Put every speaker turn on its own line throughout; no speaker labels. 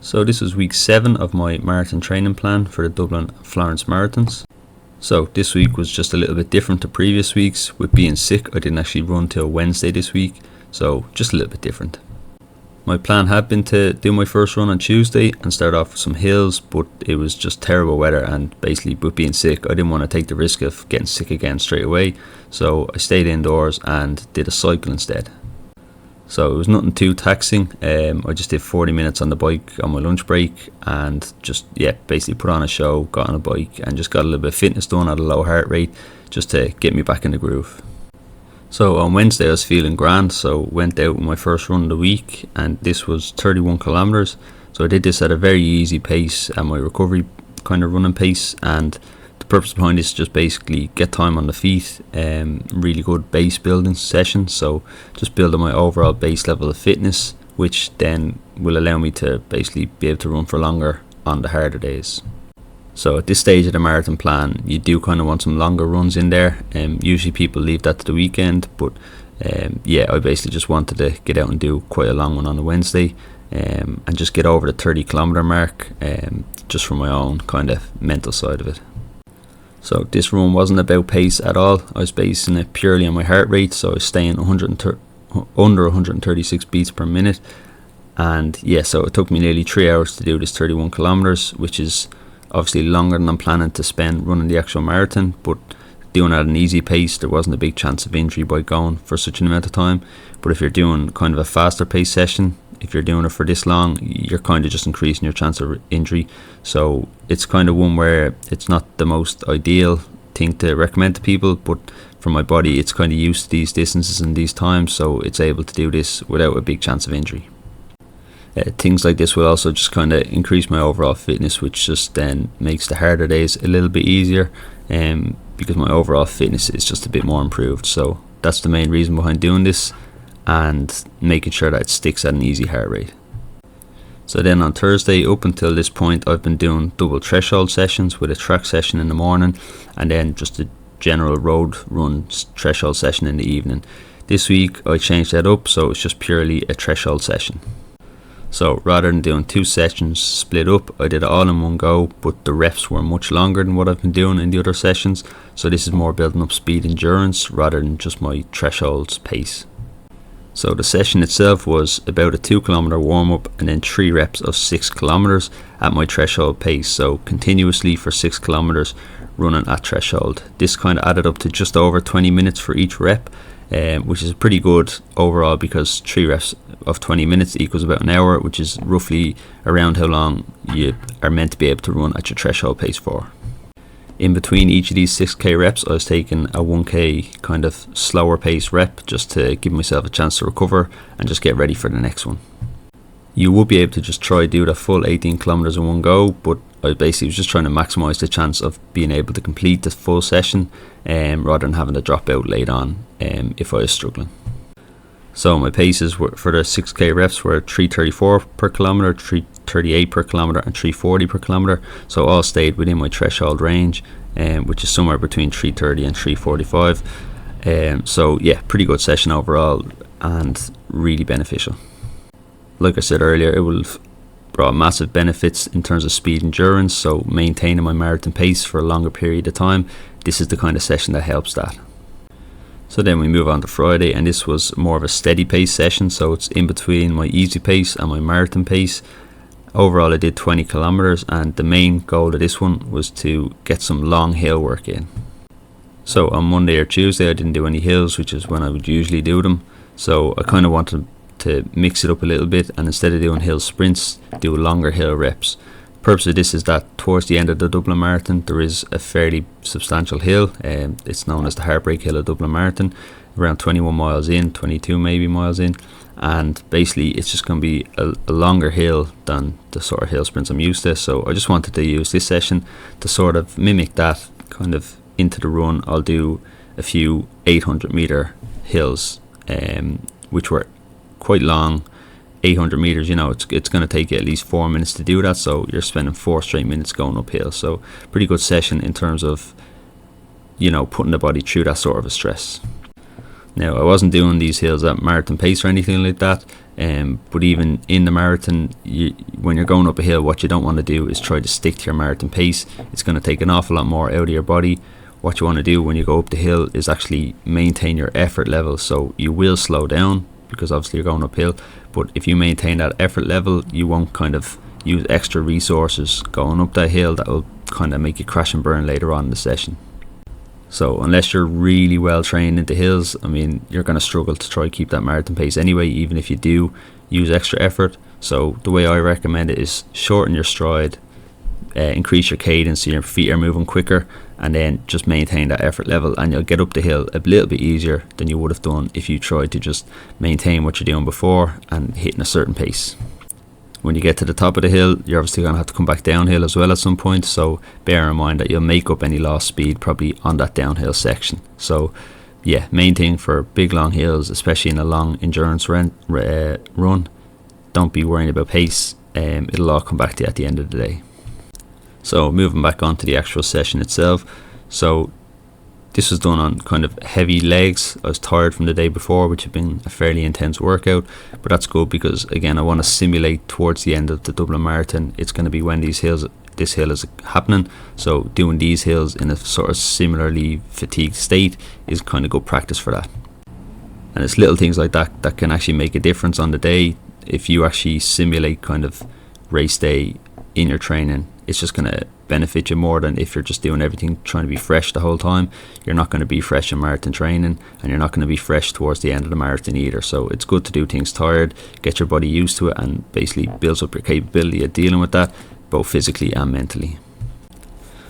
So this was week 7 of my marathon training plan for the Dublin and Florence marathons. So this week was just a little bit different to previous weeks. With being sick, I didn't actually run till Wednesday this week, so just a little bit different. My plan had been to do my first run on Tuesday and start off with some hills, but it was just terrible weather, and basically with being sick I didn't want to take the risk of getting sick again straight away, so I stayed indoors and did a cycle instead. So it was nothing too taxing. I just did 40 minutes on the bike on my lunch break and just basically put on a show, got on a bike and just got a little bit of fitness done at a low heart rate just to get me back in the groove. So on Wednesday I was feeling grand, so went out with my first run of the week, and this was 31 kilometers. So I did this at a very easy pace and my recovery kind of running pace, and the purpose behind this is just basically get time on the feet, really good base building session, so just building my overall base level of fitness, which then will allow me to basically be able to run for longer on the harder days. So at this stage of the marathon plan, you do kind of want some longer runs in there. Usually people leave that to the weekend, but I basically just wanted to get out and do quite a long one on a Wednesday, and just get over the 30 kilometer mark, just for my own kind of mental side of it. So this run wasn't about pace at all. I was basing it purely on my heart rate, so I was staying under 136 beats per minute, and so it took me nearly 3 hours to do this 31 kilometers, which is obviously longer than I'm planning to spend running the actual marathon, but doing it at an easy pace, there wasn't a big chance of injury by going for such an amount of time. But if you're doing kind of a faster pace session, if you're doing it for this long, you're kind of just increasing your chance of injury. So it's kind of one where it's not the most ideal thing to recommend to people, but for my body it's kind of used to these distances and these times, so it's able to do this without a big chance of injury. Things like this will also just kind of increase my overall fitness, which just then makes the harder days a little bit easier, because my overall fitness is just a bit more improved. So that's the main reason behind doing this, and making sure that it sticks at an easy heart rate. So then on Thursday, up until this point, I've been doing double threshold sessions with a track session in the morning and then just a general road run threshold session in the evening. This week I changed that up, so it's just purely a threshold session. So rather than doing 2 sessions split up, I did it all in one go, but the reps were much longer than what I've been doing in the other sessions. So this is more building up speed endurance rather than just my thresholds pace. So the session itself was about a 2 kilometer warm up and then 3 reps of 6 kilometers at my threshold pace. So continuously for 6 kilometers running at threshold. This kind of added up to just over 20 minutes for each rep, which is pretty good overall, because 3 reps of 20 minutes equals about an hour, which is roughly around how long you are meant to be able to run at your threshold pace for. In between each of these 6k reps, I was taking a 1k kind of slower pace rep just to give myself a chance to recover and just get ready for the next one. You would be able to just try do the full 18 kilometers in one go, but I basically was just trying to maximize the chance of being able to complete the full session, rather than having to drop out late on if I was struggling. So my paces were, for the 6k reps, were 3:34 per kilometer, 3:38 per kilometer and 3:40 per kilometer. So all stayed within my threshold range, which is somewhere between 3:30 and 3:45. Pretty good session overall and really beneficial. Like I said earlier, it will have brought massive benefits in terms of speed endurance, so maintaining my marathon pace for a longer period of time. This is the kind of session that helps that. So then we move on to Friday, and this was more of a steady pace session, so it's in between my easy pace and my marathon pace. Overall I did 20 kilometers, and the main goal of this one was to get some long hill work in. So on Monday or Tuesday I didn't do any hills, which is when I would usually do them, so I kind of wanted to mix it up a little bit, and instead of doing hill sprints, do longer hill reps. The purpose of this is that towards the end of the Dublin Marathon there is a fairly substantial hill, it's known as the Heartbreak Hill of Dublin Marathon, around 21 miles in, 22 maybe miles in, and basically it's just going to be a longer hill than the sort of hill sprints I'm used to. So I just wanted to use this session to sort of mimic that kind of into the run. I'll do a few 800 meter hills, which were quite long. 800 meters, it's going to take you at least 4 minutes to do that, so you're spending 4 straight minutes going uphill. So pretty good session in terms of putting the body through that sort of a stress. Now, I wasn't doing these hills at marathon pace or anything like that, but even in the marathon, when you're going up a hill, what you don't want to do is try to stick to your marathon pace. It's going to take an awful lot more out of your body. What you want to do when you go up the hill is actually maintain your effort level. So you will slow down because obviously you're going uphill, but if you maintain that effort level, you won't kind of use extra resources going up that hill that will kind of make you crash and burn later on in the session. So unless you're really well trained into hills, I mean, you're going to struggle to try to keep that marathon pace anyway, even if you do use extra effort. So the way I recommend it is shorten your stride, increase your cadence so your feet are moving quicker, and then just maintain that effort level, and you'll get up the hill a little bit easier than you would have done if you tried to just maintain what you're doing before and hitting a certain pace. When you get to the top of the hill, you're obviously going to have to come back downhill as well at some point, so bear in mind that you'll make up any lost speed probably on that downhill section. So yeah, main thing for big long hills, especially in a long endurance run, don't be worrying about pace. It'll all come back to you at the end of the day. So moving back on to the actual session itself, so this was done on kind of heavy legs. I was tired from the day before, which had been a fairly intense workout, but that's good because again, I want to simulate towards the end of the Dublin Marathon. It's going to be when this hill is happening, so doing these hills in a sort of similarly fatigued state is kind of good practice for that. And it's little things like that that can actually make a difference on the day. If you actually simulate kind of race day in your training, it's just going to benefit you more than if you're just doing everything trying to be fresh the whole time. You're not going to be fresh in marathon training, and you're not going to be fresh towards the end of the marathon either. So it's good to do things tired, get your body used to it, and basically builds up your capability of dealing with that both physically and mentally.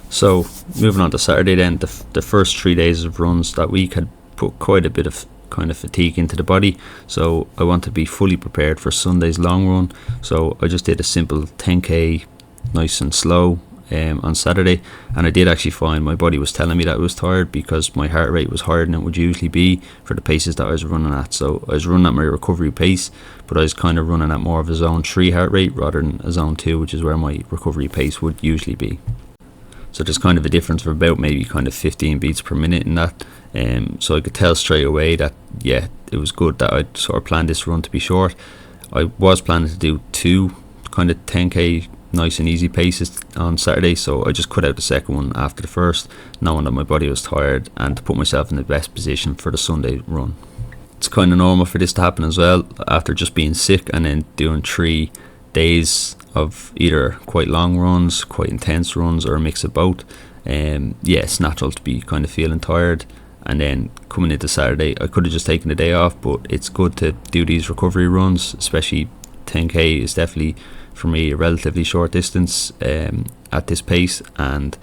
So moving on to Saturday then, the first 3 days of runs that week had put quite a bit of kind of fatigue into the body, so I want to be fully prepared for Sunday's long run. So I just did a simple 10k nice and slow on Saturday, and I did actually find my body was telling me that I was tired because my heart rate was higher than it would usually be for the paces that I was running at. So I was running at my recovery pace, but I was kind of running at more of a zone 3 heart rate rather than a zone 2, which is where my recovery pace would usually be. So there's kind of a difference of about maybe kind of 15 beats per minute in that. So I could tell straight away that yeah, it was good that I'd sort of planned this run to be short. I was planning to do 2 kind of 10k nice and easy paces on Saturday, so I just cut out the second one after the first, knowing that my body was tired and to put myself in the best position for the Sunday run. It's kind of normal for this to happen as well after just being sick and then doing 3 days of either quite long runs, quite intense runs, or a mix of both. Yeah, it's natural to be kind of feeling tired, and then coming into Saturday I could have just taken the day off, but it's good to do these recovery runs, especially 10k is definitely for me a relatively short distance at this pace, and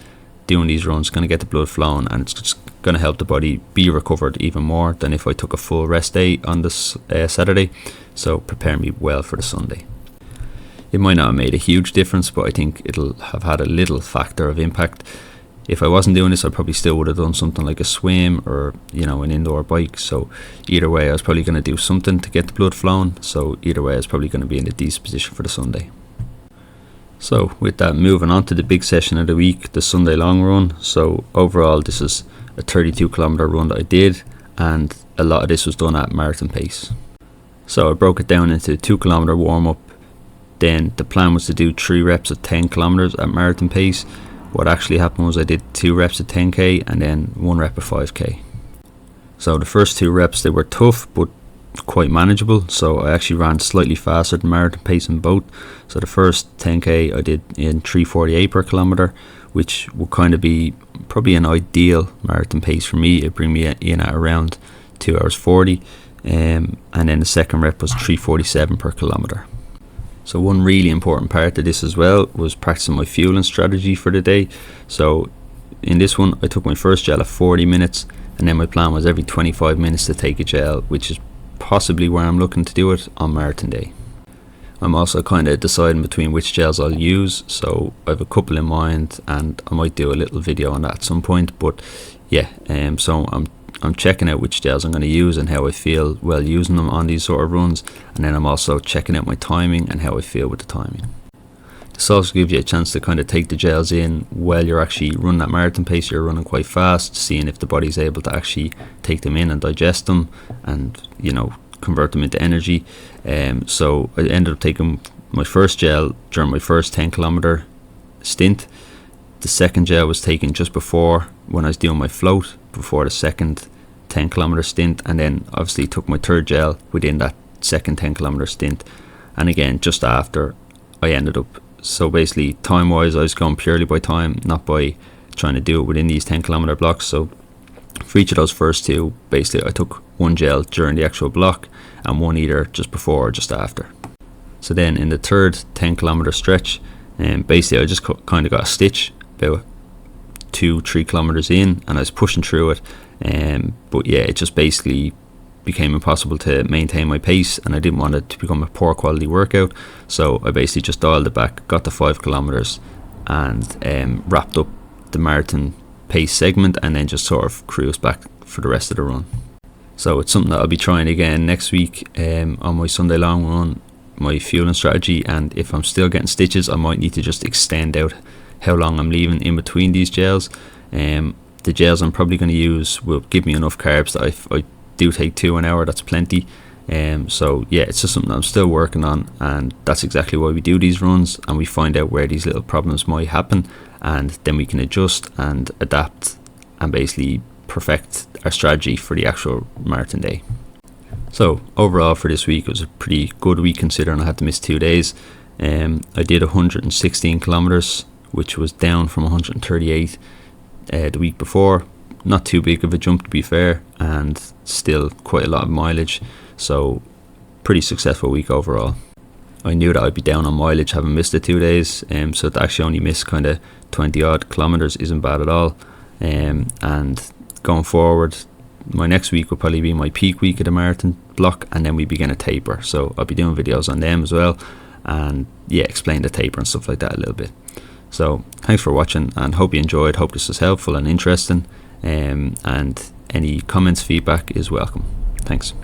doing these runs is going to get the blood flowing, and it's just going to help the body be recovered even more than if I took a full rest day on this Saturday. So prepare me well for the Sunday. It might not have made a huge difference, but I think it'll have had a little factor of impact. If I wasn't doing this, I probably still would have done something like a swim or, you know, an indoor bike. So either way, I was probably going to do something to get the blood flowing. So either way, I was probably going to be in a decent position for the Sunday. So with that, moving on to the big session of the week, the Sunday long run. So overall, this is a 32 kilometer run that I did, and a lot of this was done at marathon pace. So I broke it down into 2 kilometer warm up. Then the plan was to do 3 reps of 10 kilometers at marathon pace. What actually happened was I did 2 reps of 10k and then 1 rep of 5k. So the first 2 reps, they were tough but quite manageable, so I actually ran slightly faster than marathon pace in both. So the first 10k I did in 3:48 per kilometer, which would kind of be probably an ideal marathon pace for me. It'd bring me in at around 2 hours 40, and then the second rep was 3:47 per kilometer. So one really important part of this as well was practicing my fueling strategy for the day. So in this one, I took my first gel at 40 minutes, and then my plan was every 25 minutes to take a gel, which is possibly where I'm looking to do it on marathon day. I'm also kind of deciding between which gels I'll use, so I have a couple in mind, and I might do a little video on that at some point. But yeah, so I'm checking out which gels I'm going to use and how I feel while using them on these sort of runs, and then I'm also checking out my timing and how I feel with the timing. This also gives you a chance to kind of take the gels in while you're actually running that marathon pace. You're running quite fast, seeing if the body's able to actually take them in and digest them, and convert them into energy. So I ended up taking my first gel during my first 10-kilometer stint. The second gel was taken just before, when I was doing my float, before the second 10-kilometer stint, and then obviously took my third gel within that second 10-kilometer stint, and again just after I ended up. So basically, time wise, I was going purely by time, not by trying to do it within these 10-kilometer blocks. So for each of those first two, basically I took one gel during the actual block and one either just before or just after. So then in the third 10-kilometer stretch, basically I just kind of got a stitch about 2-3 kilometers in, and I was pushing through it, but yeah, it just basically became impossible to maintain my pace, and I didn't want it to become a poor quality workout. So I basically just dialed it back, got to 5 kilometers, and wrapped up the marathon pace segment, and then just sort of cruised back for the rest of the run. So it's something that I'll be trying again next week on my Sunday long run, my fueling strategy. And if I'm still getting stitches, I might need to just extend out how long I'm leaving in between these gels. The gels I'm probably going to use will give me enough carbs that I do take 2 an hour. That's plenty. So yeah, it's just something I'm still working on, and that's exactly why we do these runs, and we find out where these little problems might happen, and then we can adjust and adapt and basically perfect our strategy for the actual marathon day. So overall for this week, it was a pretty good week considering I had to miss 2 days. I did 116 kilometers, which was down from 138 the week before. Not too big of a jump, to be fair, and still quite a lot of mileage, so pretty successful week overall. I knew that I'd be down on mileage having missed the 2 days, so to actually only miss kind of 20 odd kilometers isn't bad at all. And going forward, my next week will probably be my peak week of the marathon block, and then we begin a taper, so I'll be doing videos on them as well, and yeah, explain the taper and stuff like that a little bit. So thanks for watching, and hope you enjoyed. Hope this was helpful and interesting, and any comments, feedback is welcome. Thanks.